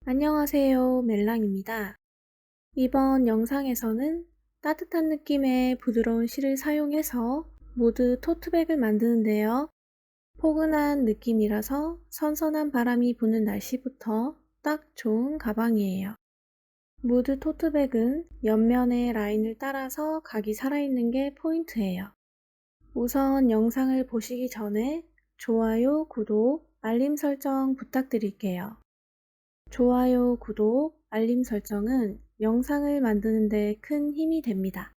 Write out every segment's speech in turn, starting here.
안녕하세요. 멜랑입니다. 이번 영상에서는 따뜻한 느낌의 부드러운 실을 사용해서 무드 토트백을 만드는데요. 포근한 느낌이라서 선선한 바람이 부는 날씨부터 딱 좋은 가방이에요. 무드 토트백은 옆면의 라인을 따라서 각이 살아있는 게 포인트예요. 우선 영상을 보시기 전에 좋아요, 구독, 알림 설정 부탁드릴게요. 좋아요, 구독, 알림 설정은 영상을 만드는 데 큰 힘이 됩니다.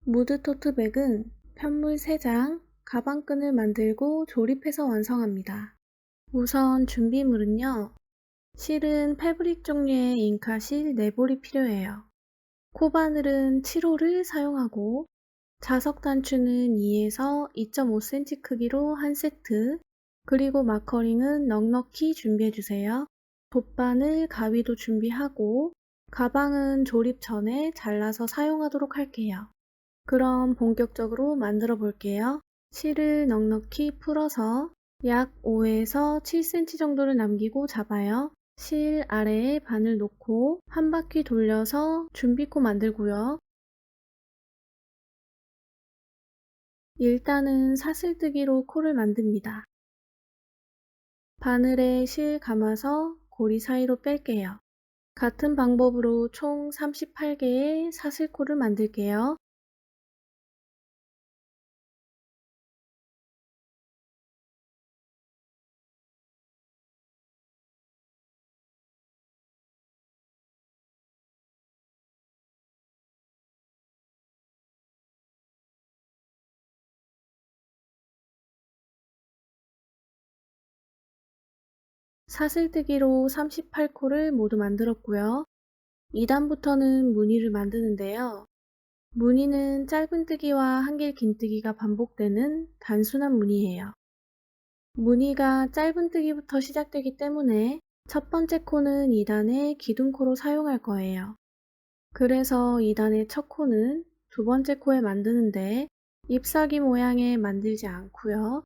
무드 토트백은 편물 3장, 가방끈을 만들고 조립해서 완성합니다. 우선 준비물은요. 실은 패브릭 종류의 잉카실 4볼이 필요해요. 코바늘은 7호를 사용하고 자석 단추는 2에서 2.5cm 크기로 한 세트, 그리고 마커링은 넉넉히 준비해주세요. 돗바늘, 가위도 준비하고 가방은 조립 전에 잘라서 사용하도록 할게요. 그럼 본격적으로 만들어 볼게요. 실을 넉넉히 풀어서 약 5에서 7cm 정도를 남기고 잡아요. 실 아래에 바늘 놓고 한 바퀴 돌려서 준비코 만들고요. 일단은 사슬뜨기로 코를 만듭니다. 바늘에 실 감아서 고리 사이로 뺄게요. 같은 방법으로 총 38개의 사슬코를 만들게요. 사슬뜨기로 38코를 모두 만들었고요. 2단부터는 무늬를 만드는데요. 무늬는 짧은뜨기와 한길 긴뜨기가 반복되는 단순한 무늬예요. 무늬가 짧은뜨기부터 시작되기 때문에 첫 번째 코는 2단의 기둥코로 사용할 거예요. 그래서 2단의 첫 코는 두 번째 코에 만드는데 잎사귀 모양에 만들지 않고요.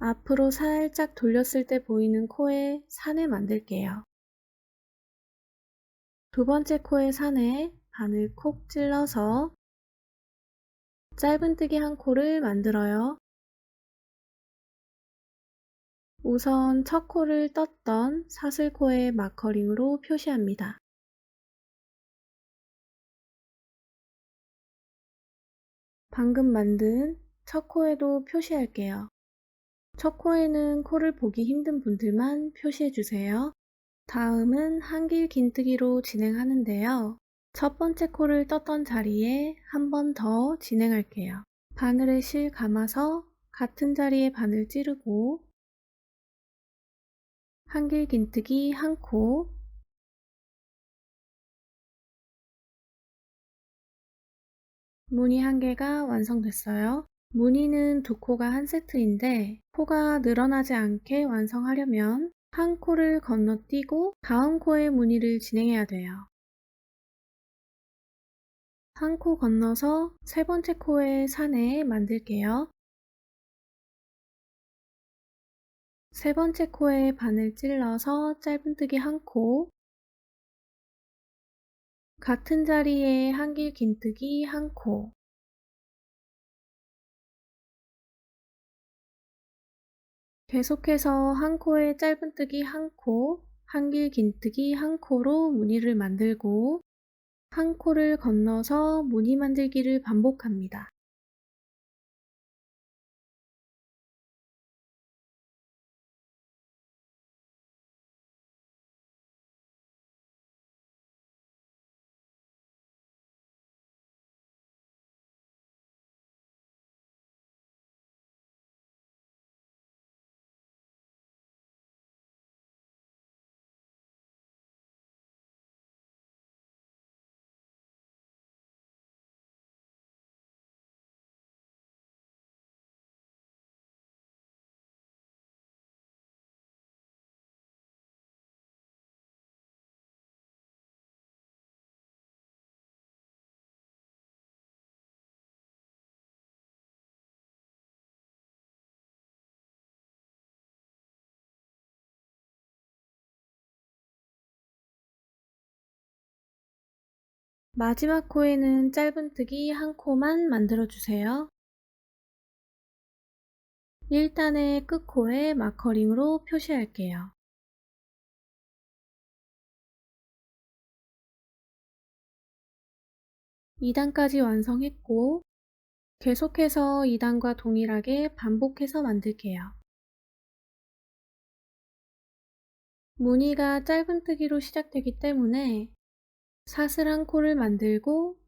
앞으로 살짝 돌렸을 때 보이는 코에 산을 만들게요. 두 번째 코의 산에 바늘 콕 찔러서 짧은뜨기 한 코를 만들어요. 우선 첫 코를 떴던 사슬코에 마커링으로 표시합니다. 방금 만든 첫 코에도 표시할게요. 첫 코에는 코를 보기 힘든 분들만 표시해주세요. 다음은 한길 긴뜨기로 진행하는데요. 첫 번째 코를 떴던 자리에 한 번 더 진행할게요. 바늘에 실 감아서 같은 자리에 바늘 찌르고 한길 긴뜨기 한 코, 무늬 한 개가 완성됐어요. 무늬는 두 코가 한 세트인데 코가 늘어나지 않게 완성하려면 한 코를 건너뛰고 다음 코의 무늬를 진행해야 돼요. 한 코 건너서 세 번째 코의 산에 만들게요. 세 번째 코에 바늘 찔러서 짧은뜨기 한 코, 같은 자리에 한길 긴뜨기 한 코, 계속해서 한 코에 짧은뜨기 한 코, 한길 긴뜨기 한 코로 무늬를 만들고 한 코를 건너서 무늬 만들기를 반복합니다. 마지막 코에는 짧은뜨기 한 코만 만들어주세요. 1단의 끝코에 마커링으로 표시할게요. 2단까지 완성했고 계속해서 2단과 동일하게 반복해서 만들게요. 무늬가 짧은뜨기로 시작되기 때문에 사슬 한 코를 만들고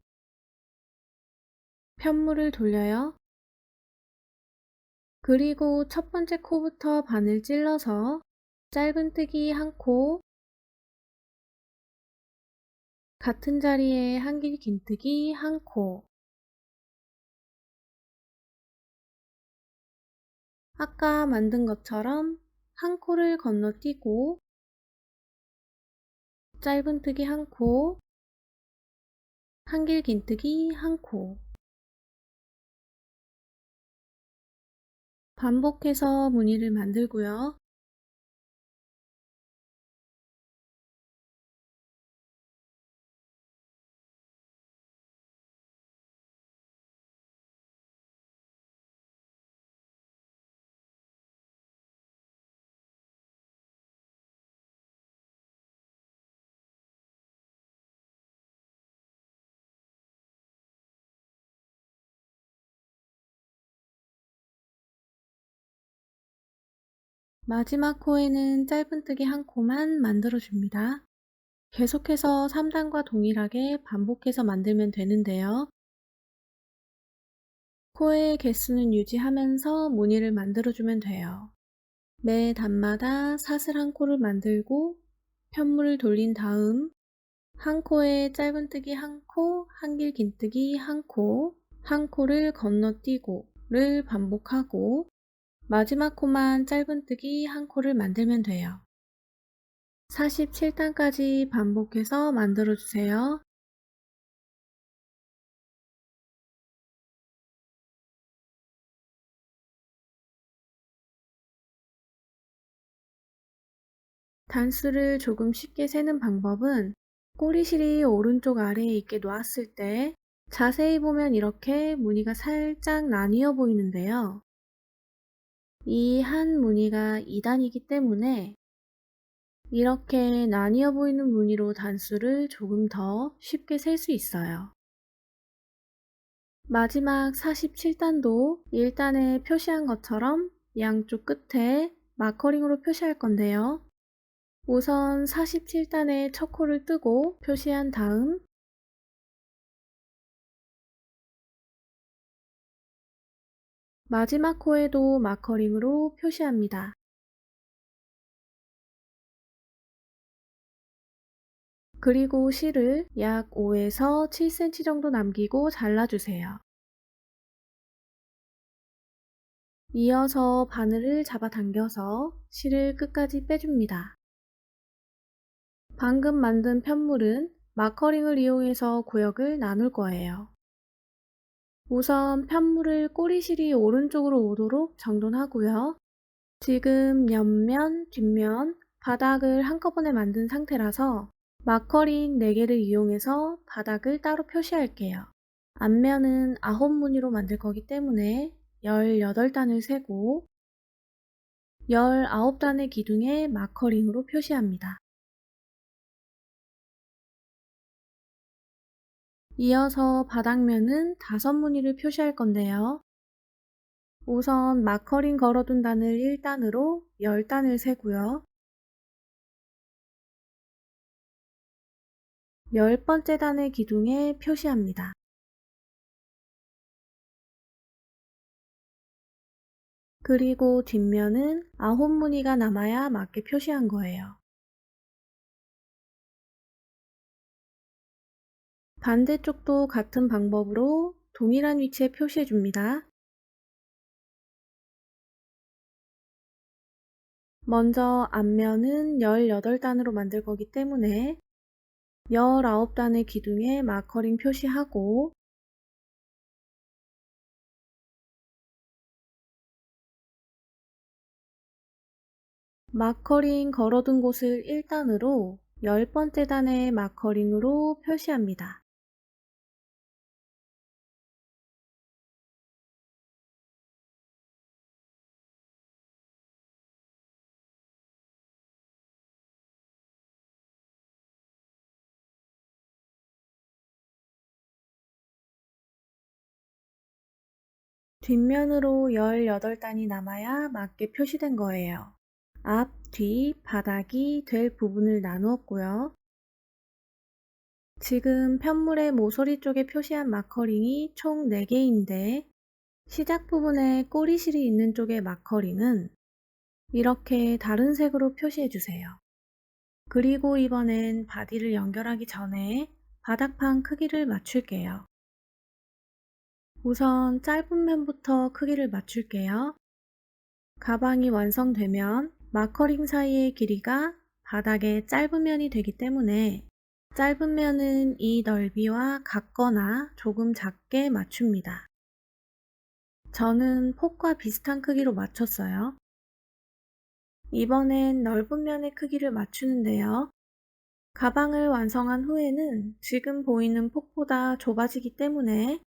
편물을 돌려요. 그리고 첫 번째 코부터 반을 찔러서 짧은뜨기 한 코, 같은 자리에 한길 긴뜨기 한 코, 아까 만든 것처럼 한 코를 건너뛰고 짧은뜨기 한 코, 한길 긴뜨기 한 코, 반복해서 무늬를 만들고요. 마지막 코에는 짧은뜨기 한 코만 만들어줍니다. 계속해서 3단과 동일하게 반복해서 만들면 되는데요. 코의 개수는 유지하면서 무늬를 만들어주면 돼요. 매 단마다 사슬 한 코를 만들고 편물을 돌린 다음 한 코에 짧은뜨기 한 코, 한길 긴뜨기 한 코, 한 코를 건너뛰고를 반복하고 마지막 코만 짧은뜨기 한 코를 만들면 돼요. 47단까지 반복해서 만들어주세요. 단수를 조금 쉽게 세는 방법은 꼬리실이 오른쪽 아래에 있게 놓았을 때 자세히 보면 이렇게 무늬가 살짝 나뉘어 보이는데요. 이 한 무늬가 2단이기 때문에 이렇게 나뉘어 보이는 무늬로 단수를 조금 더 쉽게 셀 수 있어요. 마지막 47단도 1단에 표시한 것처럼 양쪽 끝에 마커링으로 표시할 건데요. 우선 47단의 첫 코를 뜨고 표시한 다음 마지막 코에도 마커링으로 표시합니다. 그리고 실을 약 5에서 7cm 정도 남기고 잘라주세요. 이어서 바늘을 잡아당겨서 실을 끝까지 빼줍니다. 방금 만든 편물은 마커링을 이용해서 구역을 나눌 거예요. 우선 편물을 꼬리실이 오른쪽으로 오도록 정돈하고요. 지금 옆면, 뒷면, 바닥을 한꺼번에 만든 상태라서 마커링 4개를 이용해서 바닥을 따로 표시할게요. 앞면은 9무늬로 만들 거기 때문에 18단을 세고 19단의 기둥에 마커링으로 표시합니다. 이어서 바닥면은 5무늬를 표시할 건데요. 우선 마커링 걸어둔 단을 1단으로 10단을 세고요. 10번째 단의 기둥에 표시합니다. 그리고 뒷면은 9무늬가 남아야 맞게 표시한 거예요. 반대쪽도 같은 방법으로 동일한 위치에 표시해 줍니다. 먼저 앞면은 18단으로 만들 거기 때문에 19단의 기둥에 마커링 표시하고 마커링 걸어둔 곳을 1단으로 10번째 단에 마커링으로 표시합니다. 뒷면으로 18단이 남아야 맞게 표시된 거예요. 앞, 뒤, 바닥이 될 부분을 나누었고요. 지금 편물의 모서리 쪽에 표시한 마커링이 총 4개인데 시작 부분에 꼬리실이 있는 쪽의 마커링은 이렇게 다른 색으로 표시해 주세요. 그리고 이번엔 바디를 연결하기 전에 바닥판 크기를 맞출게요. 우선 짧은 면부터 크기를 맞출게요. 가방이 완성되면 마커링 사이의 길이가 바닥의 짧은 면이 되기 때문에 짧은 면은 이 넓이와 같거나 조금 작게 맞춥니다. 저는 폭과 비슷한 크기로 맞췄어요. 이번엔 넓은 면의 크기를 맞추는데요. 가방을 완성한 후에는 지금 보이는 폭보다 좁아지기 때문에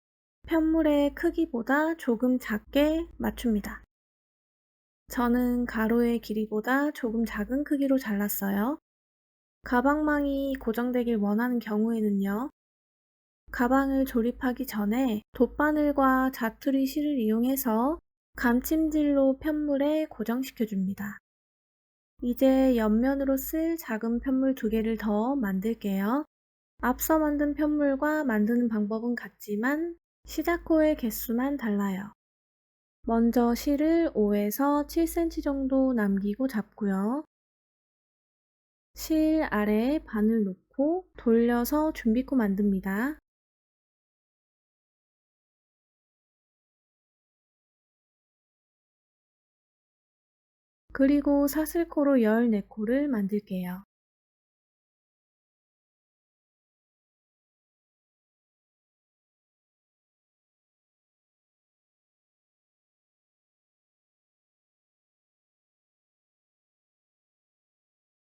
편물의 크기보다 조금 작게 맞춥니다. 저는 가로의 길이보다 조금 작은 크기로 잘랐어요. 가방망이 고정되길 원하는 경우에는요. 가방을 조립하기 전에 돗바늘과 자투리 실을 이용해서 감침질로 편물에 고정시켜 줍니다. 이제 옆면으로 쓸 작은 편물 2개를 더 만들게요. 앞서 만든 편물과 만드는 방법은 같지만 시작코의 개수만 달라요. 먼저 실을 5에서 7cm 정도 남기고 잡고요. 실 아래에 바늘 놓고 돌려서 준비코 만듭니다. 그리고 사슬코로 14코를 만들게요.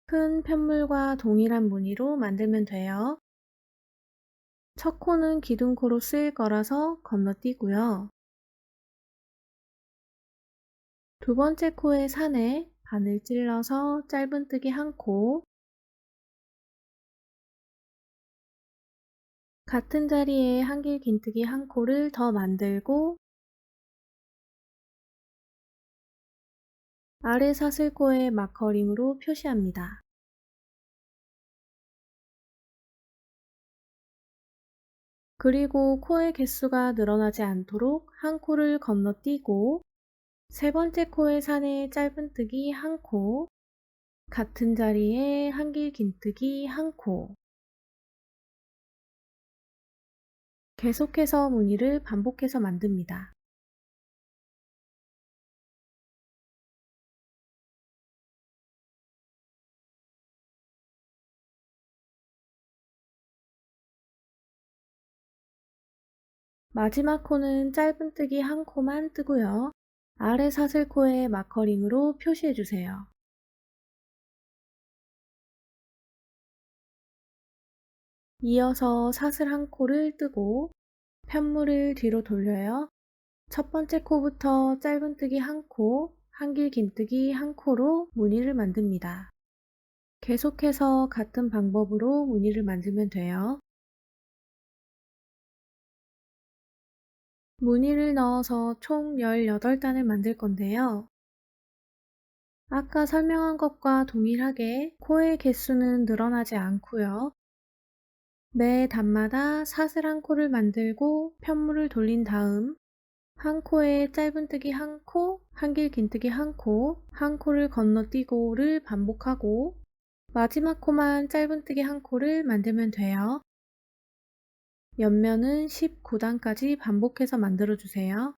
큰 편물과 동일한 무늬로 만들면 돼요. 첫 코는 기둥코로 쓰일 거라서 건너뛰고요. 두 번째 코의 산에 바늘 찔러서 짧은뜨기 1코, 같은 자리에 한길 긴뜨기 1코를 더 만들고 아래 사슬코에 마커링으로 표시합니다. 그리고 코의 개수가 늘어나지 않도록 1코를 건너뛰고 세 번째 코의 산에 짧은뜨기 1코, 같은 자리에 한길 긴뜨기 1코, 계속해서 무늬를 반복해서 만듭니다. 마지막 코는 짧은뜨기 1코만 뜨고요. 아래 사슬코에 마커링으로 표시해주세요. 이어서 사슬 1코를 뜨고 편물을 뒤로 돌려요. 첫 번째 코부터 짧은뜨기 1코, 한길 긴뜨기 1코로 무늬를 만듭니다. 계속해서 같은 방법으로 무늬를 만들면 돼요. 무늬를 넣어서 총 18단을 만들 건데요. 아까 설명한 것과 동일하게 코의 개수는 늘어나지 않고요. 매 단마다 사슬 1코를 만들고 편물을 돌린 다음 한 코에 짧은뜨기 1코, 한길 긴뜨기 1코, 한 코를 건너뛰고를 반복하고 마지막 코만 짧은뜨기 1코를 만들면 돼요. 옆면은 19단까지 반복해서 만들어주세요.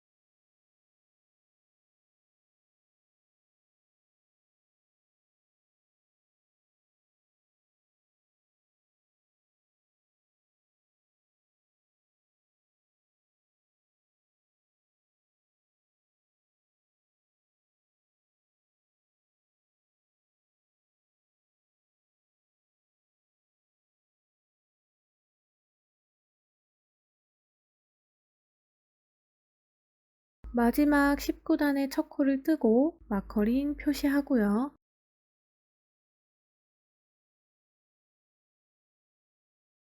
마지막 19단의 첫 코를 뜨고 마커링 표시하고요.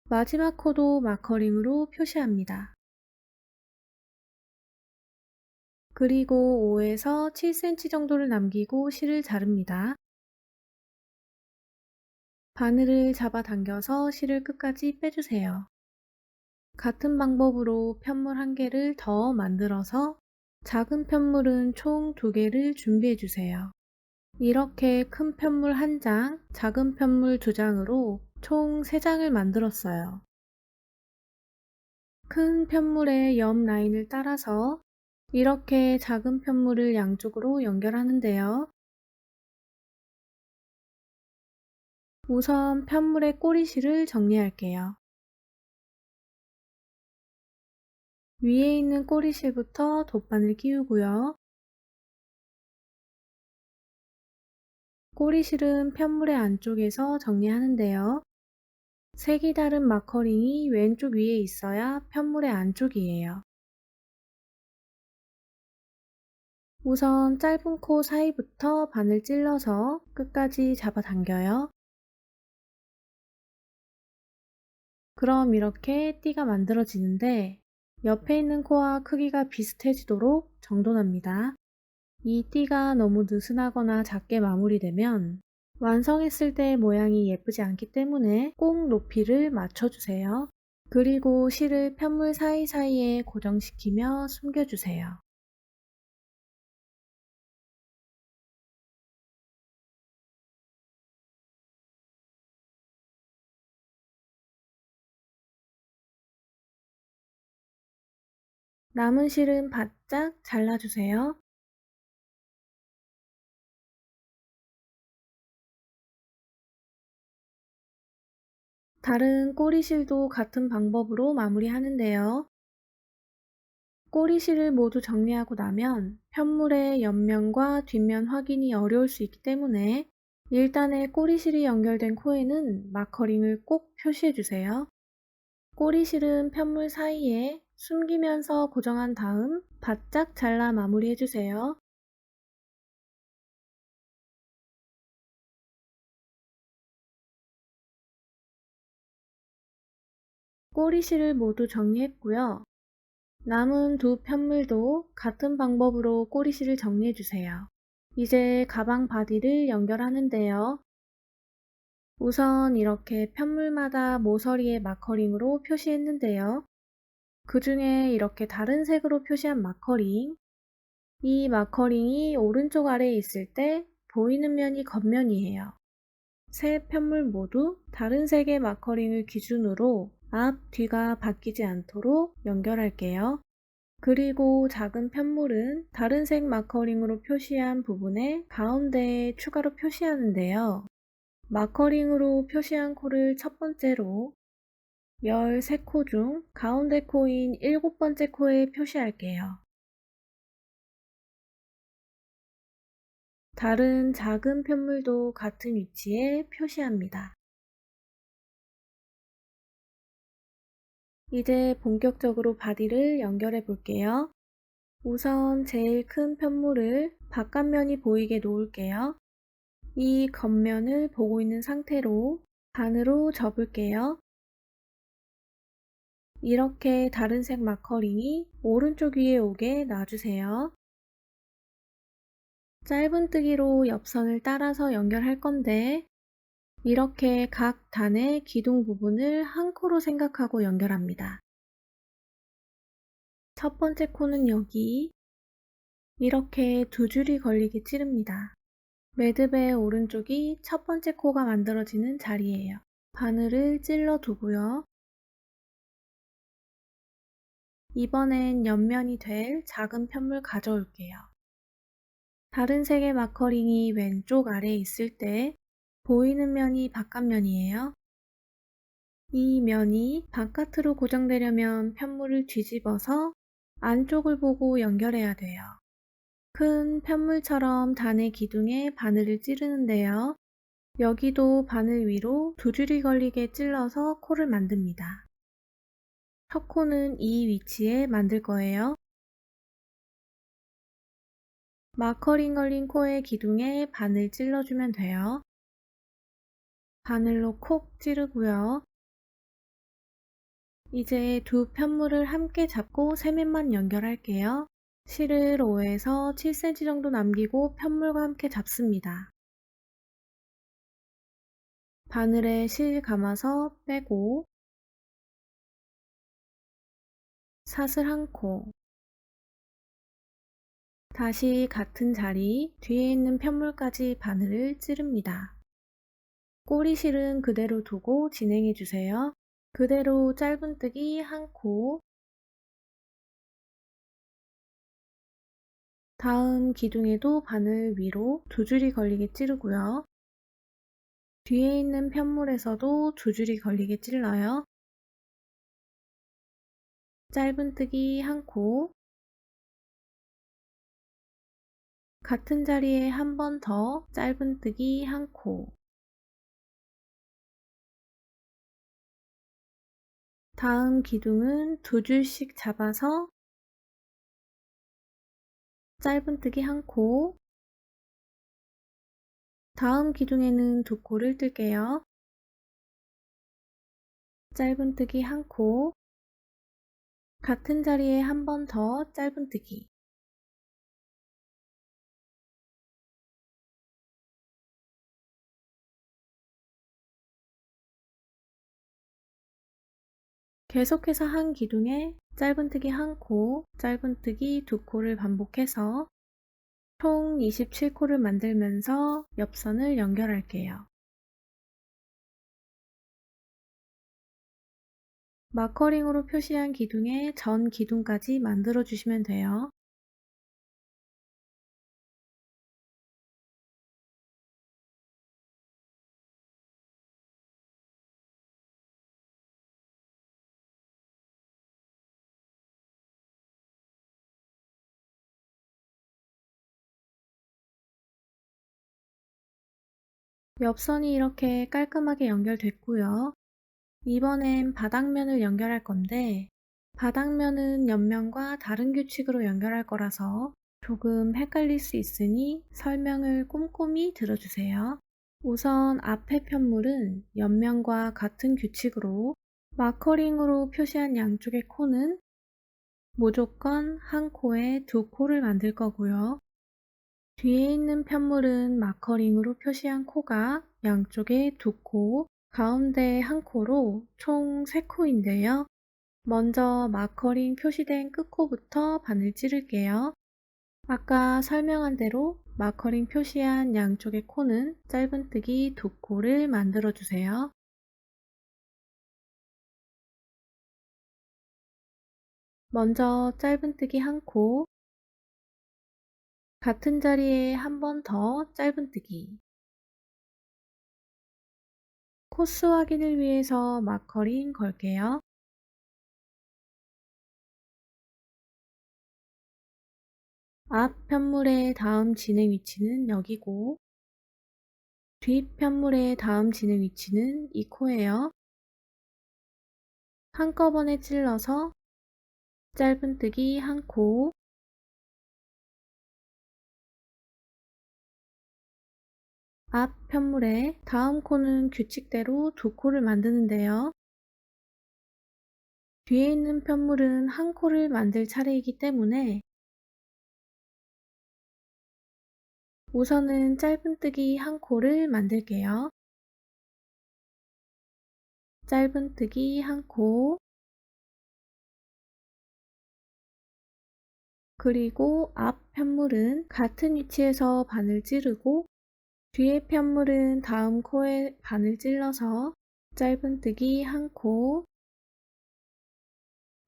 마지막 코도 마커링으로 표시합니다. 그리고 5에서 7cm 정도를 남기고 실을 자릅니다. 바늘을 잡아당겨서 실을 끝까지 빼주세요. 같은 방법으로 편물 1개를 더 만들어서 작은 편물은 총 2개를 준비해 주세요. 이렇게 큰 편물 1장, 작은 편물 2장으로 총 3장을 만들었어요. 큰 편물의 옆 라인을 따라서 이렇게 작은 편물을 양쪽으로 연결하는데요. 우선 편물의 꼬리실을 정리할게요. 위에 있는 꼬리실부터 돗바늘 끼우고요. 꼬리실은 편물의 안쪽에서 정리하는데요. 색이 다른 마커링이 왼쪽 위에 있어야 편물의 안쪽이에요. 우선 짧은 코 사이부터 바늘 찔러서 끝까지 잡아당겨요. 그럼 이렇게 띠가 만들어지는데 옆에 있는 코와 크기가 비슷해지도록 정돈합니다. 이 띠가 너무 느슨하거나 작게 마무리되면 완성했을 때 모양이 예쁘지 않기 때문에 꼭 높이를 맞춰주세요. 그리고 실을 편물 사이사이에 고정시키며 숨겨주세요. 남은 실은 바짝 잘라주세요. 다른 꼬리실도 같은 방법으로 마무리하는데요. 꼬리실을 모두 정리하고 나면 편물의 옆면과 뒷면 확인이 어려울 수 있기 때문에 1단에 꼬리실이 연결된 코에는 마커링을 꼭 표시해주세요. 꼬리실은 편물 사이에 숨기면서 고정한 다음 바짝 잘라 마무리해주세요. 꼬리실을 모두 정리했고요. 남은 두 편물도 같은 방법으로 꼬리실을 정리해주세요. 이제 가방 바디를 연결하는데요. 우선 이렇게 편물마다 모서리에 마커링으로 표시했는데요. 그 중에 이렇게 다른 색으로 표시한 마커링, 이 마커링이 오른쪽 아래에 있을 때 보이는 면이 겉면이에요. 세 편물 모두 다른 색의 마커링을 기준으로 앞, 뒤가 바뀌지 않도록 연결할게요. 그리고 작은 편물은 다른 색 마커링으로 표시한 부분에 가운데에 추가로 표시하는데요. 마커링으로 표시한 코를 첫 번째로 13코 중 가운데 코인 7번째 코에 표시할게요. 다른 작은 편물도 같은 위치에 표시합니다. 이제 본격적으로 바디를 연결해 볼게요. 우선 제일 큰 편물을 바깥면이 보이게 놓을게요. 이 겉면을 보고 있는 상태로 반으로 접을게요. 이렇게 다른 색 마커링이 오른쪽 위에 오게 놔주세요. 짧은뜨기로 옆선을 따라서 연결할 건데 이렇게 각 단의 기둥 부분을 한 코로 생각하고 연결합니다. 첫 번째 코는 여기 이렇게 두 줄이 걸리게 찌릅니다. 매듭의 오른쪽이 첫 번째 코가 만들어지는 자리예요. 바늘을 찔러 두고요. 이번엔 옆면이 될 작은 편물 가져올게요. 다른 색의 마커링이 왼쪽 아래에 있을 때 보이는 면이 바깥면이에요. 이 면이 바깥으로 고정되려면 편물을 뒤집어서 안쪽을 보고 연결해야 돼요. 큰 편물처럼 단의 기둥에 바늘을 찌르는데요. 여기도 바늘 위로 두 줄이 걸리게 찔러서 코를 만듭니다. 첫 코는 이 위치에 만들 거예요. 마커링 걸린 코의 기둥에 바늘 찔러주면 돼요. 바늘로 콕 찌르고요. 이제 두 편물을 함께 잡고 세면만 연결할게요. 실을 5에서 7cm 정도 남기고 편물과 함께 잡습니다. 바늘에 실 감아서 빼고 사슬 1코, 다시 같은 자리 뒤에 있는 편물까지 바늘을 찌릅니다. 꼬리실은 그대로 두고 진행해 주세요. 그대로 짧은뜨기 1코, 다음 기둥에도 바늘 위로 2줄이 걸리게 찌르고요. 뒤에 있는 편물에서도 2줄이 걸리게 찔러요. 짧은뜨기 1코, 같은 자리에 한 번 더 짧은뜨기 1코, 다음 기둥은 2줄씩 잡아서 짧은뜨기 1코, 다음 기둥에는 2코를 뜰게요. 짧은뜨기 1코, 같은 자리에 한 번 더 짧은뜨기, 계속해서 한 기둥에 짧은뜨기 1코, 짧은뜨기 2코를 반복해서 총 27코를 만들면서 옆선을 연결할게요. 마커링으로 표시한 기둥에 전 기둥까지 만들어 주시면 돼요. 옆선이 이렇게 깔끔하게 연결됐고요. 이번엔 바닥면을 연결할 건데 바닥면은 옆면과 다른 규칙으로 연결할 거라서 조금 헷갈릴 수 있으니 설명을 꼼꼼히 들어주세요. 우선 앞에 편물은 옆면과 같은 규칙으로 마커링으로 표시한 양쪽의 코는 무조건 한 코에 2코를 만들 거고요. 뒤에 있는 편물은 마커링으로 표시한 코가 양쪽에 2코, 가운데 한 코로 총 3코인데요. 먼저 마커링 표시된 끝코부터 바늘 찌를게요. 아까 설명한 대로 마커링 표시한 양쪽의 코는 짧은뜨기 2코를 만들어 주세요. 먼저 짧은뜨기 1코, 같은 자리에 한 번 더 짧은뜨기, 코스 확인을 위해서 마커링 걸게요. 앞 편물의 다음 진행 위치는 여기고 뒷 편물의 다음 진행 위치는 이 코예요. 한꺼번에 찔러서 짧은뜨기 1코, 앞 편물의 다음 코는 규칙대로 2코를 만드는데요. 뒤에 있는 편물은 1코를 만들 차례이기 때문에 우선은 짧은뜨기 1코를 만들게요. 짧은뜨기 1코, 그리고 앞 편물은 같은 위치에서 바늘 찌르고 뒤에 편물은 다음 코에 바늘 찔러서 짧은뜨기 1코,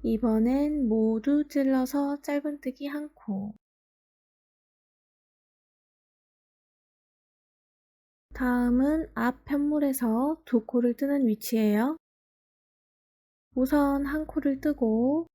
이번엔 모두 찔러서 짧은뜨기 1코, 다음은 앞 편물에서 2코를 뜨는 위치예요. 우선 1코를 뜨고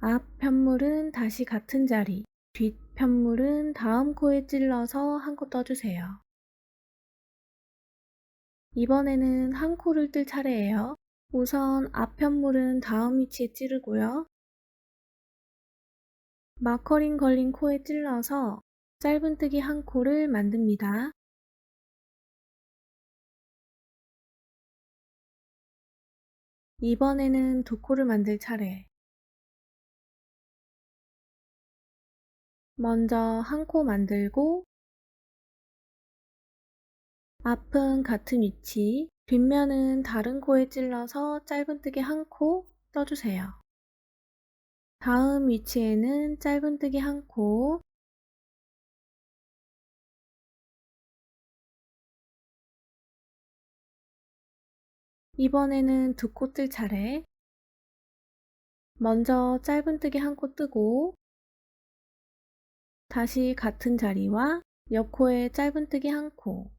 앞 편물은 다시 같은 자리, 뒷 편물은 다음 코에 찔러서 1코 떠주세요. 이번에는 1코를 뜰 차례예요. 우선 앞 편물은 다음 위치에 찌르고요. 마커링 걸린 코에 찔러서 짧은뜨기 1코를 만듭니다. 이번에는 두 코를 만들 차례. 먼저 한 코 만들고 앞은 같은 위치, 뒷면은 다른 코에 찔러서 짧은뜨기 한 코 떠주세요. 다음 위치에는 짧은뜨기 한 코, 이번에는 두 코 뜰 차례. 먼저 짧은뜨기 한 코 뜨고 다시 같은 자리와 옆코에 짧은뜨기 한 코,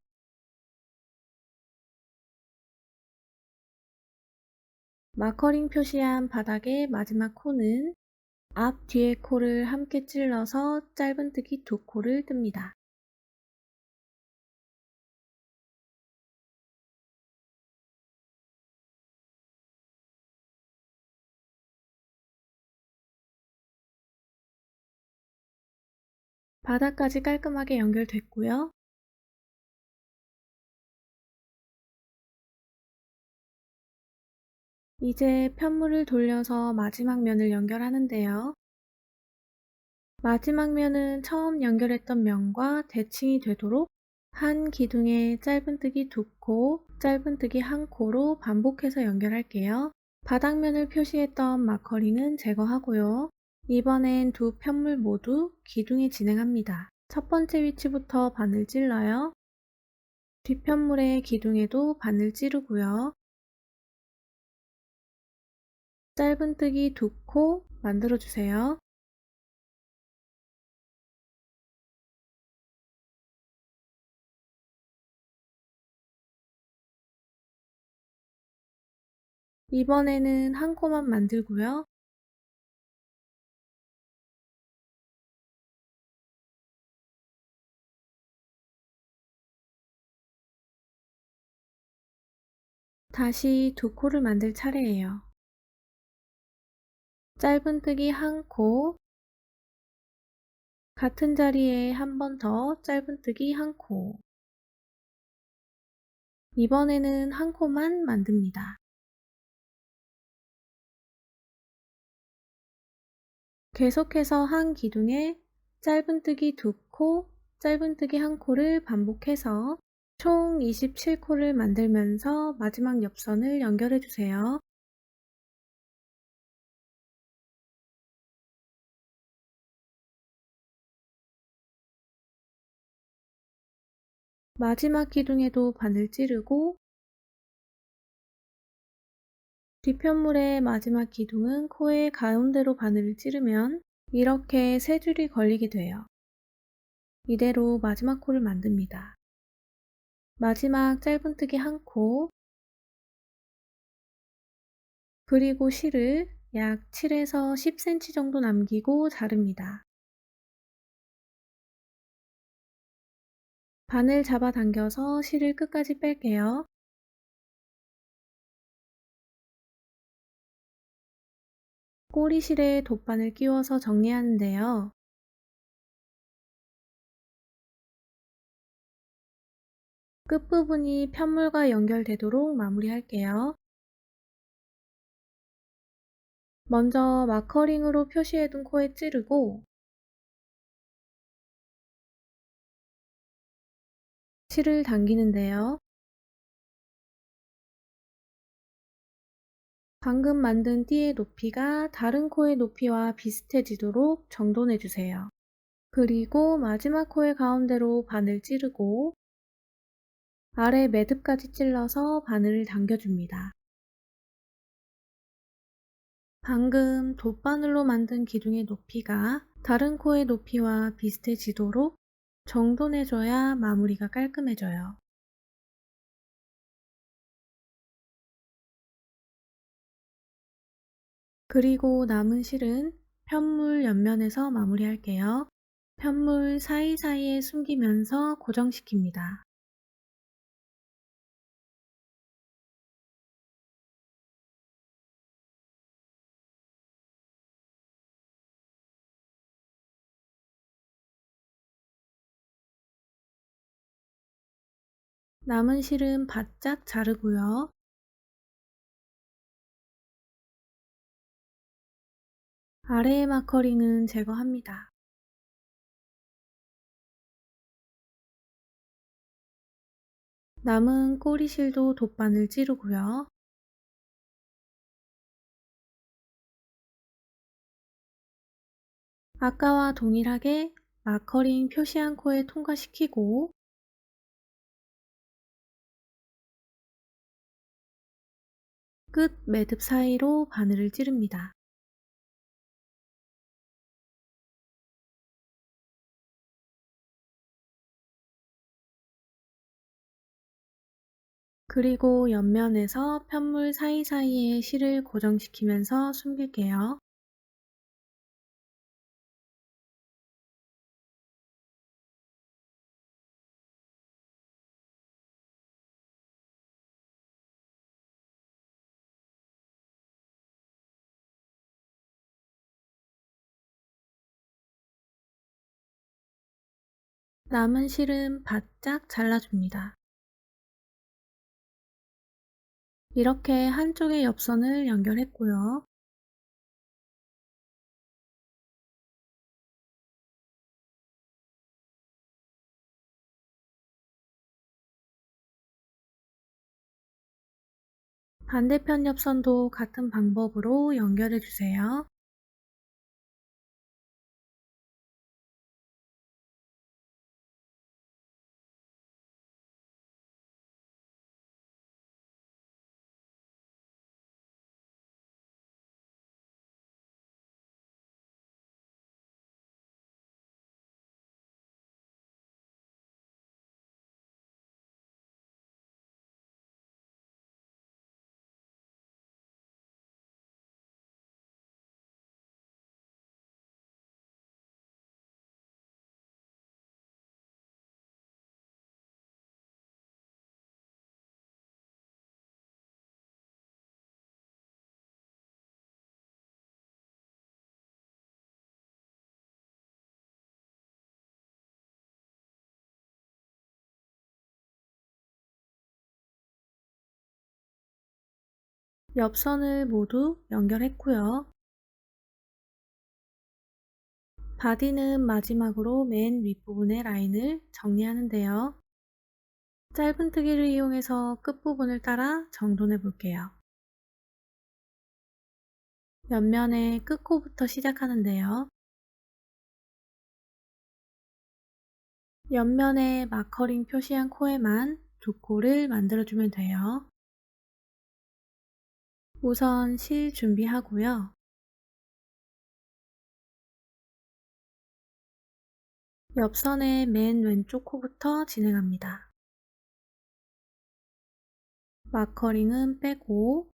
마커링 표시한 바닥의 마지막 코는 앞 뒤의 코를 함께 찔러서 짧은뜨기 두 코를 뜹니다. 바닥까지 깔끔하게 연결됐고요. 이제 편물을 돌려서 마지막 면을 연결하는데요. 마지막 면은 처음 연결했던 면과 대칭이 되도록 한 기둥에 짧은뜨기 두 코, 짧은뜨기 한 코로 반복해서 연결할게요. 바닥면을 표시했던 마커링은 제거하고요. 이번엔 두 편물 모두 기둥에 진행합니다. 첫 번째 위치부터 바늘 찔러요. 뒷편물의 기둥에도 바늘 찌르고요. 짧은뜨기 두 코 만들어주세요. 이번에는 한 코만 만들고요. 다시 두 코를 만들 차례예요. 짧은뜨기 한 코, 같은 자리에 한 번 더 짧은뜨기 한 코. 이번에는 한 코만 만듭니다. 계속해서 한 기둥에 짧은뜨기 두 코, 짧은뜨기 한 코를 반복해서 총 27코를 만들면서 마지막 옆선을 연결해 주세요. 마지막 기둥에도 바늘 찌르고 뒷편물의 마지막 기둥은 코의 가운데로 바늘을 찌르면 이렇게 세 줄이 걸리게 돼요. 이대로 마지막 코를 만듭니다. 마지막 짧은뜨기 한 코, 그리고 실을 약 7에서 10cm 정도 남기고 자릅니다. 바늘 잡아당겨서 실을 끝까지 뺄게요. 꼬리실에 돗바늘 끼워서 정리하는데요. 끝부분이 편물과 연결되도록 마무리할게요. 먼저 마커링으로 표시해둔 코에 찌르고 실을 당기는데요. 방금 만든 띠의 높이가 다른 코의 높이와 비슷해지도록 정돈해주세요. 그리고 마지막 코의 가운데로 바늘 찌르고 아래 매듭까지 찔러서 바늘을 당겨줍니다. 방금 돗바늘로 만든 기둥의 높이가 다른 코의 높이와 비슷해지도록 정돈해줘야 마무리가 깔끔해져요. 그리고 남은 실은 편물 옆면에서 마무리할게요. 편물 사이사이에 숨기면서 고정시킵니다. 남은 실은 바짝 자르고요. 아래의 마커링은 제거합니다. 남은 꼬리실도 돗바늘 찌르고요. 아까와 동일하게 마커링 표시한 코에 통과시키고 끝 매듭 사이로 바늘을 찌릅니다. 그리고 옆면에서 편물 사이사이에 실을 고정시키면서 숨길게요. 남은 실은 바짝 잘라줍니다. 이렇게 한쪽의 옆선을 연결했고요. 반대편 옆선도 같은 방법으로 연결해 주세요. 옆선을 모두 연결했고요. 바디는 마지막으로 맨 윗부분의 라인을 정리하는데요. 짧은뜨기를 이용해서 끝부분을 따라 정돈해 볼게요. 옆면의 끝코부터 시작하는데요. 옆면에 마커링 표시한 코에만 두 코를 만들어주면 돼요. 우선 실 준비하고요. 옆선의 맨 왼쪽 코부터 진행합니다. 마커링은 빼고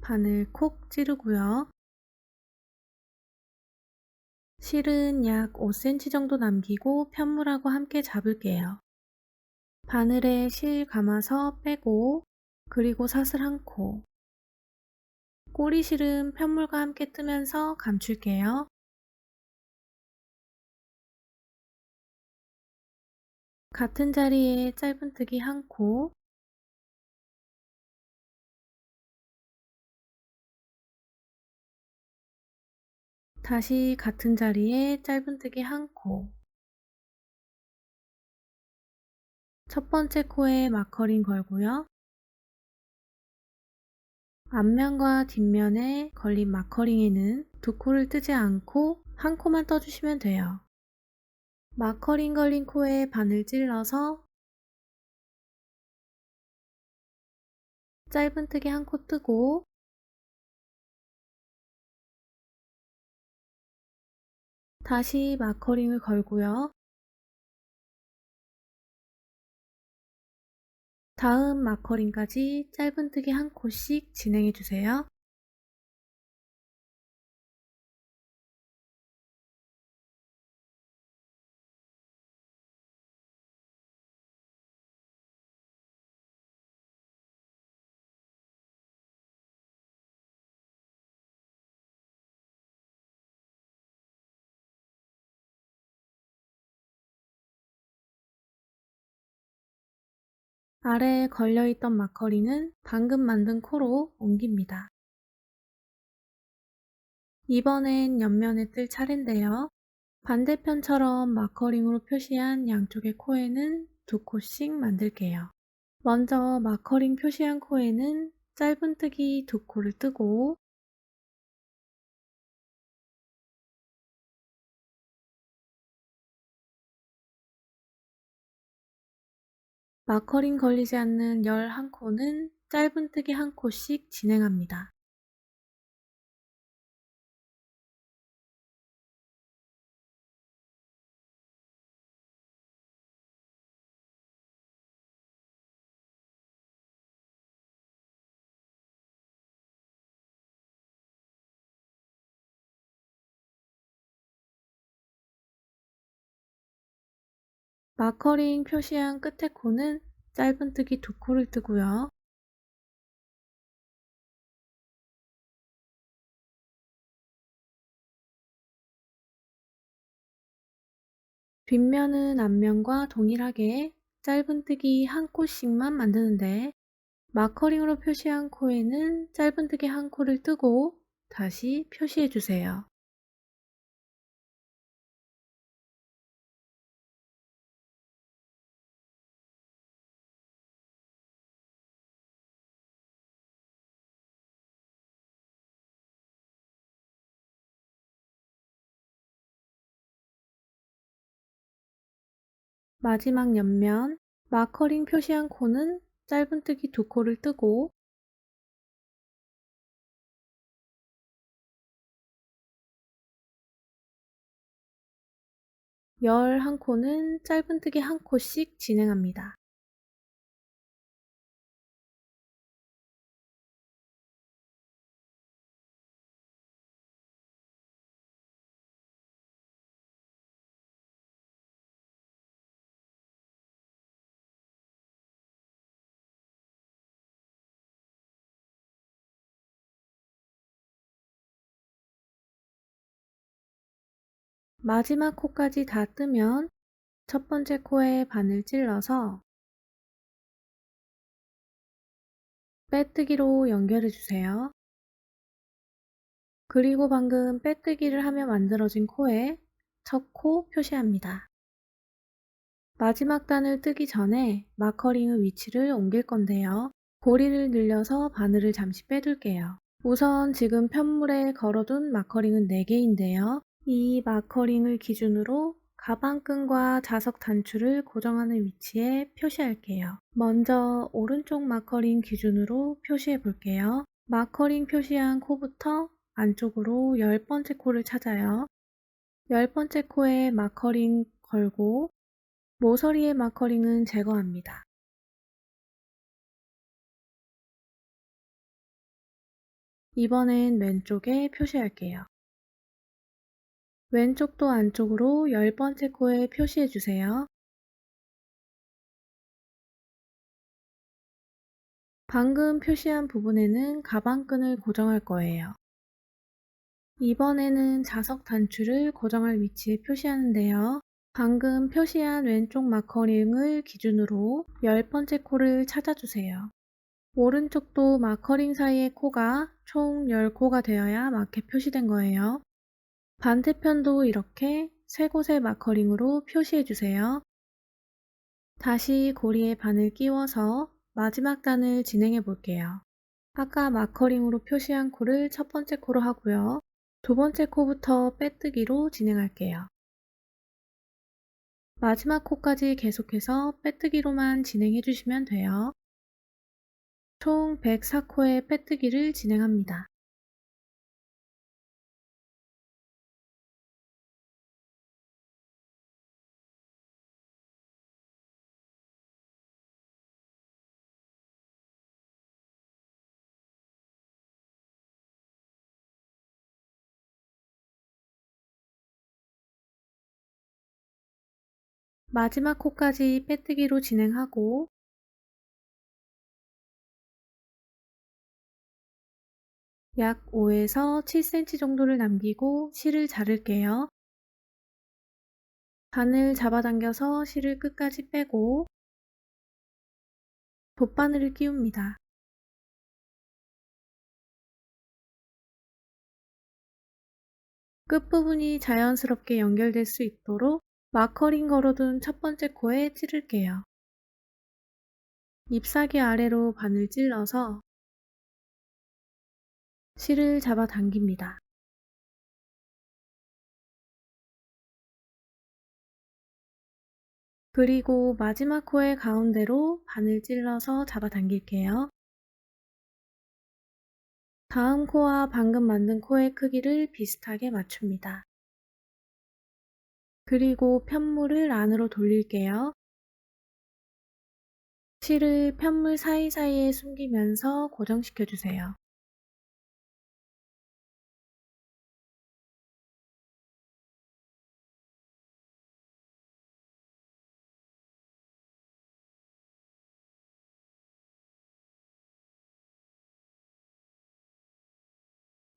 바늘 콕 찌르고요. 실은 약 5cm 정도 남기고 편물하고 함께 잡을게요. 바늘에 실 감아서 빼고 그리고 사슬 한 코, 꼬리실은 편물과 함께 뜨면서 감출게요. 같은 자리에 짧은뜨기 한 코, 다시 같은 자리에 짧은뜨기 한 코, 첫 번째 코에 마커링 걸고요. 앞면과 뒷면에 걸린 마커링에는 두 코를 뜨지 않고 한 코만 떠주시면 돼요. 마커링 걸린 코에 바늘 찔러서 짧은뜨기 한 코 뜨고 다시 마커링을 걸고요. 다음 마커링까지 짧은뜨기 한 코씩 진행해 주세요. 아래에 걸려있던 마커링은 방금 만든 코로 옮깁니다. 이번엔 옆면에 뜰 차례인데요. 반대편처럼 마커링으로 표시한 양쪽의 코에는 2코씩 만들게요. 먼저 마커링 표시한 코에는 짧은뜨기 2코를 뜨고 마커링 걸리지 않는 11코는 짧은뜨기 1코씩 진행합니다. 마커링 표시한 끝에 코는 짧은뜨기 2코를 뜨고요. 뒷면은 앞면과 동일하게 짧은뜨기 1코씩만 만드는데 마커링으로 표시한 코에는 짧은뜨기 1코를 뜨고 다시 표시해주세요. 마지막 옆면 마커링 표시한 코는 짧은뜨기 2코를 뜨고 11코는 짧은뜨기 1코씩 진행합니다. 마지막 코까지 다 뜨면 첫 번째 코에 바늘 찔러서 빼뜨기로 연결해 주세요. 그리고 방금 빼뜨기를 하며 만들어진 코에 첫 코 표시합니다. 마지막 단을 뜨기 전에 마커링의 위치를 옮길 건데요. 고리를 늘려서 바늘을 잠시 빼둘게요. 우선 지금 편물에 걸어둔 마커링은 4개인데요. 이 마커링을 기준으로 가방끈과 자석 단추를 고정하는 위치에 표시할게요. 먼저 오른쪽 마커링 기준으로 표시해 볼게요. 마커링 표시한 코부터 안쪽으로 10번째 코를 찾아요. 10번째 코에 마커링 걸고 모서리의 마커링은 제거합니다. 이번엔 왼쪽에 표시할게요. 왼쪽도 안쪽으로 10번째 코에 표시해주세요. 방금 표시한 부분에는 가방끈을 고정할 거예요. 이번에는 자석 단추를 고정할 위치에 표시하는데요. 방금 표시한 왼쪽 마커링을 기준으로 10번째 코를 찾아주세요. 오른쪽도 마커링 사이의 코가 총 10코가 되어야 맞게 표시된 거예요. 반대편도 이렇게 3곳의 마커링으로 표시해주세요. 다시 고리에 바늘 끼워서 마지막 단을 진행해 볼게요. 아까 마커링으로 표시한 코를 첫 번째 코로 하고요. 두 번째 코부터 빼뜨기로 진행할게요. 마지막 코까지 계속해서 빼뜨기로만 진행해 주시면 돼요. 총 104코의 빼뜨기를 진행합니다. 마지막 코까지 빼뜨기로 진행하고 약 5에서 7cm 정도를 남기고 실을 자를게요. 바늘 잡아당겨서 실을 끝까지 빼고 돗바늘을 끼웁니다. 끝부분이 자연스럽게 연결될 수 있도록 마커링 걸어둔 첫 번째 코에 찌를게요. 잎사귀 아래로 바늘 찔러서 실을 잡아 당깁니다. 그리고 마지막 코의 가운데로 바늘 찔러서 잡아 당길게요. 다음 코와 방금 만든 코의 크기를 비슷하게 맞춥니다. 그리고 편물을 안으로 돌릴게요. 실을 편물 사이사이에 숨기면서 고정시켜 주세요.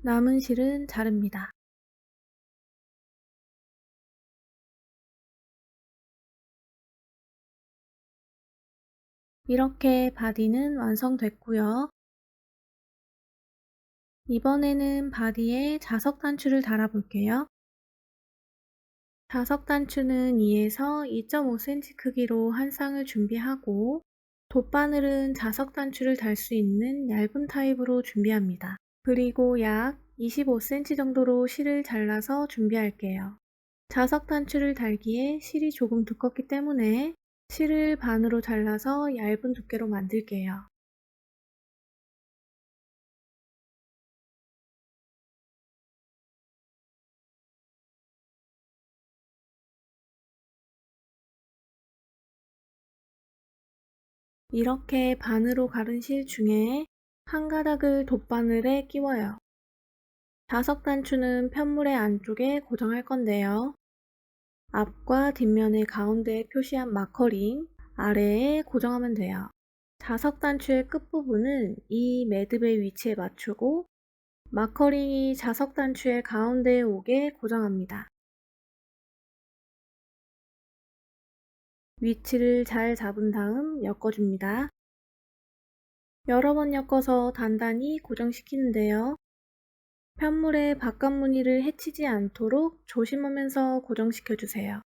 남은 실은 자릅니다. 이렇게 바디는 완성됐고요. 이번에는 바디에 자석 단추를 달아볼게요. 자석 단추는 2에서 2.5cm 크기로 한 쌍을 준비하고 돗바늘은 자석 단추를 달 수 있는 얇은 타입으로 준비합니다. 그리고 약 25cm 정도로 실을 잘라서 준비할게요. 자석 단추를 달기에 실이 조금 두껍기 때문에 실을 반으로 잘라서 얇은 두께로 만들게요. 이렇게 반으로 가른 실 중에 한 가닥을 돗바늘에 끼워요. 자석 단추는 편물의 안쪽에 고정할 건데요. 앞과 뒷면의 가운데에 표시한 마커링 아래에 고정하면 돼요. 자석 단추의 끝부분은 이 매듭의 위치에 맞추고 마커링이 자석 단추의 가운데에 오게 고정합니다. 위치를 잘 잡은 다음 엮어줍니다. 여러 번 엮어서 단단히 고정시키는데요. 편물의 바깥 무늬를 해치지 않도록 조심하면서 고정시켜주세요.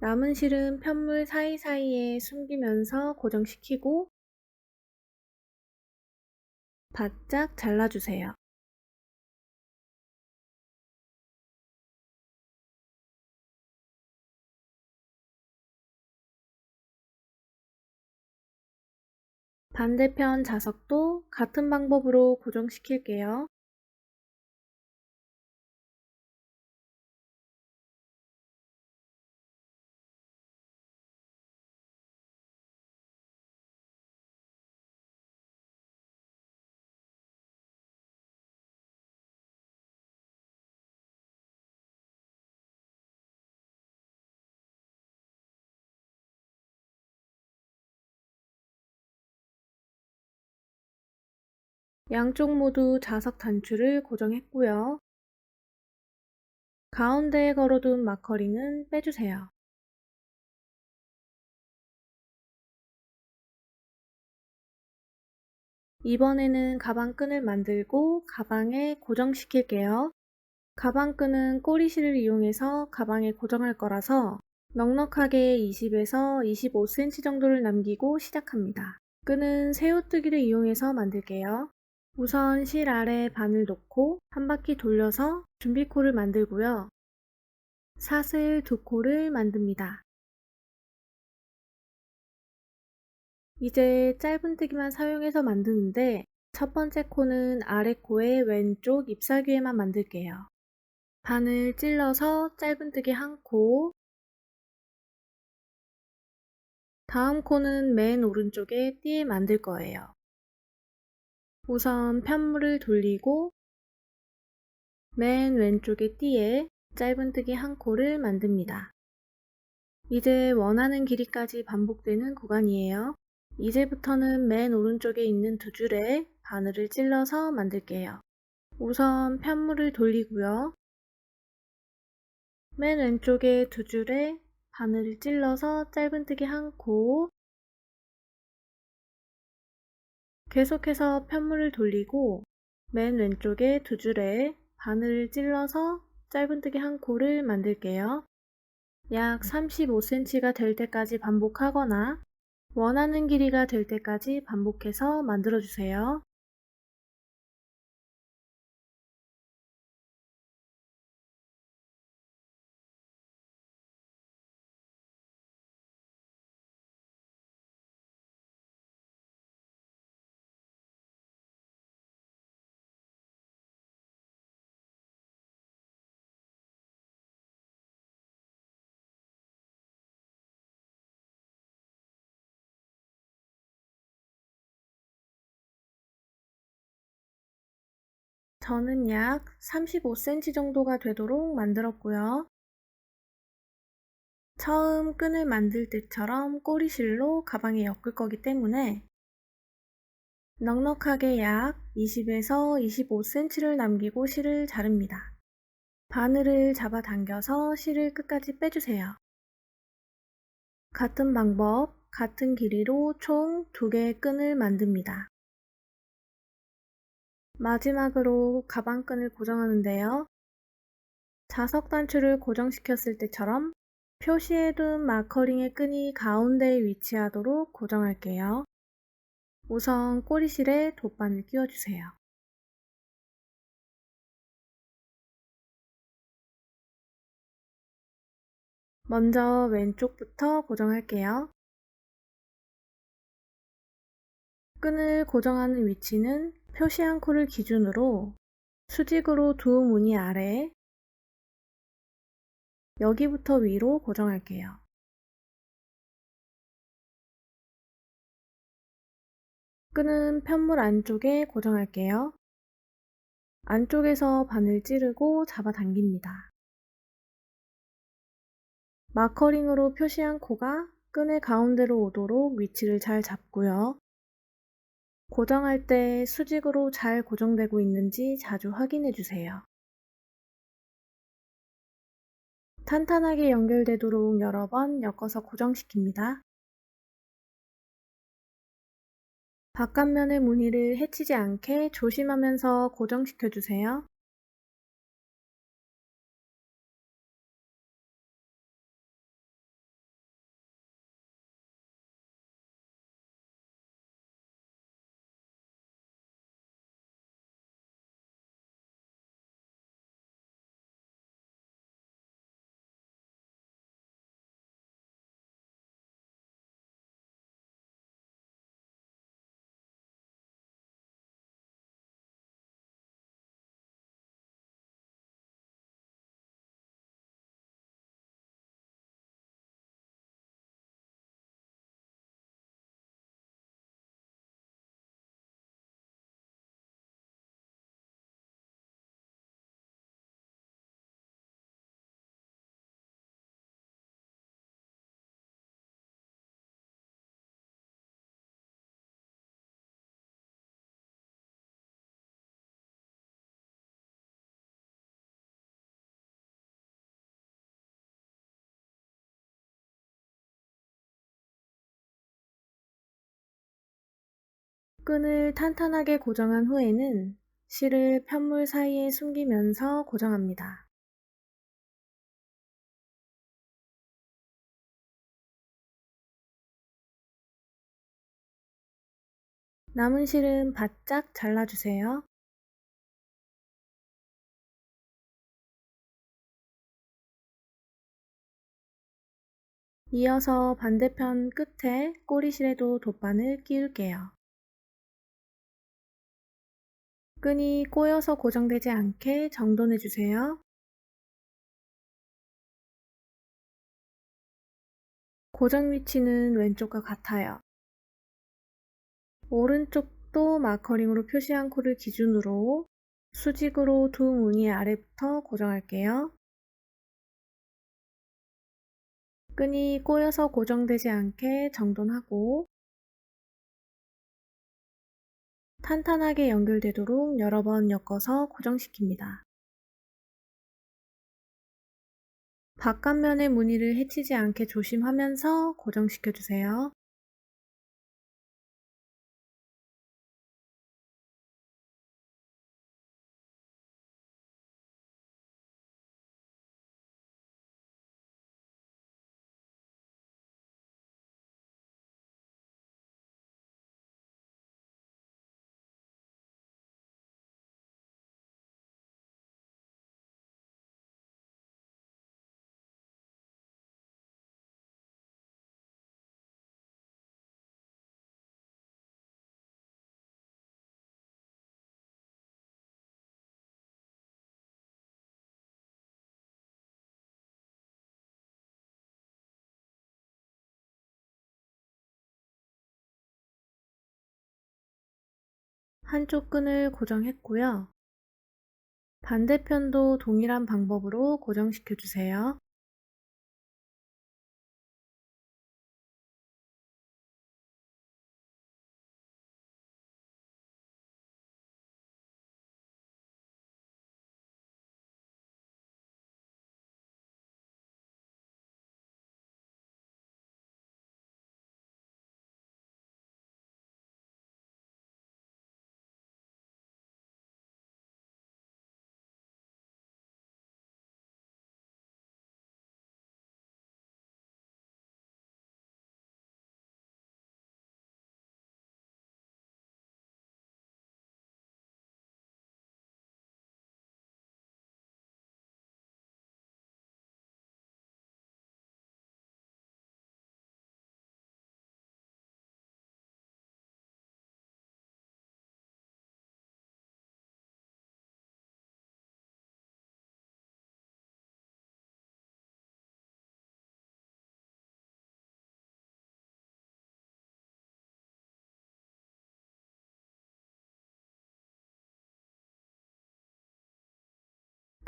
남은 실은 편물 사이사이에 숨기면서 고정시키고 바짝 잘라주세요. 반대편 자석도 같은 방법으로 고정시킬게요. 양쪽 모두 자석 단추를 고정했고요. 가운데에 걸어둔 마커링은 빼주세요. 이번에는 가방끈을 만들고 가방에 고정시킬게요. 가방끈은 꼬리실을 이용해서 가방에 고정할 거라서 넉넉하게 20에서 25cm 정도를 남기고 시작합니다. 끈은 새우뜨기를 이용해서 만들게요. 우선 실 아래에 바늘 놓고 한 바퀴 돌려서 준비코를 만들고요. 사슬 2코를 만듭니다. 이제 짧은뜨기만 사용해서 만드는데 첫 번째 코는 아래 코의 왼쪽 잎사귀에만 만들게요. 바늘 찔러서 짧은뜨기 1코, 다음 코는 맨 오른쪽에 띠에 만들 거예요. 우선 편물을 돌리고 맨 왼쪽의 띠에 짧은뜨기 1코를 만듭니다. 이제 원하는 길이까지 반복되는 구간이에요. 이제부터는 맨 오른쪽에 있는 2줄에 바늘을 찔러서 만들게요. 우선 편물을 돌리고요. 맨 왼쪽에 2줄에 바늘을 찔러서 짧은뜨기 1코, 계속해서 편물을 돌리고 맨 왼쪽에 2줄에 바늘을 찔러서 짧은뜨기 1코를 만들게요. 약 35cm가 될 때까지 반복하거나 원하는 길이가 될 때까지 반복해서 만들어주세요. 저는 약 35cm 정도가 되도록 만들었고요. 처음 끈을 만들 때처럼 꼬리실로 가방에 엮을 거기 때문에 넉넉하게 약 20에서 25cm를 남기고 실을 자릅니다. 바늘을 잡아당겨서 실을 끝까지 빼주세요. 같은 방법, 같은 길이로 총 2개의 끈을 만듭니다. 마지막으로 가방끈을 고정하는데요. 자석 단추를 고정시켰을 때처럼 표시해둔 마커링의 끈이 가운데에 위치하도록 고정할게요. 우선 꼬리실에 돗바늘 끼워주세요. 먼저 왼쪽부터 고정할게요. 끈을 고정하는 위치는 표시한 코를 기준으로 수직으로 두 무늬 아래 여기부터 위로 고정할게요. 끈은 편물 안쪽에 고정할게요. 안쪽에서 바늘 찌르고 잡아당깁니다. 마커링으로 표시한 코가 끈의 가운데로 오도록 위치를 잘 잡고요. 고정할 때 수직으로 잘 고정되고 있는지 자주 확인해 주세요. 탄탄하게 연결되도록 여러 번 엮어서 고정시킵니다. 바깥면의 무늬를 해치지 않게 조심하면서 고정시켜 주세요. 끈을 탄탄하게 고정한 후에는 실을 편물 사이에 숨기면서 고정합니다. 남은 실은 바짝 잘라주세요. 이어서 반대편 끝에 꼬리실에도 돗바늘 끼울게요. 끈이 꼬여서 고정되지 않게 정돈해주세요. 고정 위치는 왼쪽과 같아요. 오른쪽도 마커링으로 표시한 코를 기준으로 수직으로 두 무늬 아래부터 고정할게요. 끈이 꼬여서 고정되지 않게 정돈하고 탄탄하게 연결되도록 여러 번 엮어서 고정시킵니다. 바깥면의 무늬를 해치지 않게 조심하면서 고정시켜주세요. 한쪽 끈을 고정했고요. 반대편도 동일한 방법으로 고정시켜주세요.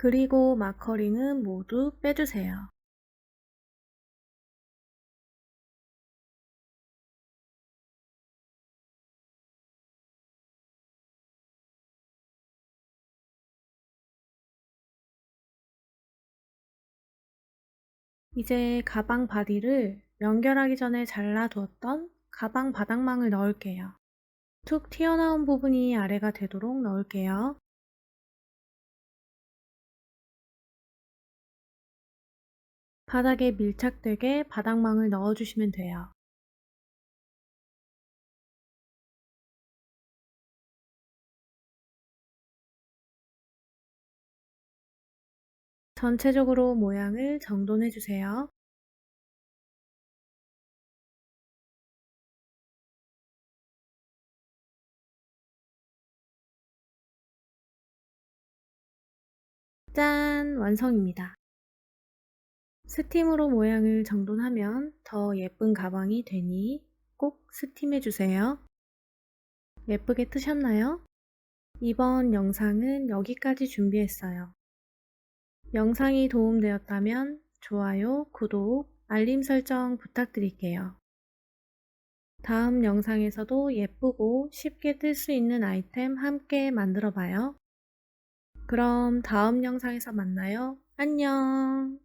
그리고 마커링은 모두 빼주세요. 이제 가방 바디를 연결하기 전에 잘라두었던 가방 바닥망을 넣을게요. 툭 튀어나온 부분이 아래가 되도록 넣을게요. 바닥에 밀착되게 바닥망을 넣어주시면 돼요. 전체적으로 모양을 정돈해주세요. 짠! 완성입니다. 스팀으로 모양을 정돈하면 더 예쁜 가방이 되니 꼭 스팀해주세요. 예쁘게 뜨셨나요? 이번 영상은 여기까지 준비했어요. 영상이 도움되었다면 좋아요, 구독, 알림 설정 부탁드릴게요. 다음 영상에서도 예쁘고 쉽게 뜰 수 있는 아이템 함께 만들어 봐요. 그럼 다음 영상에서 만나요. 안녕!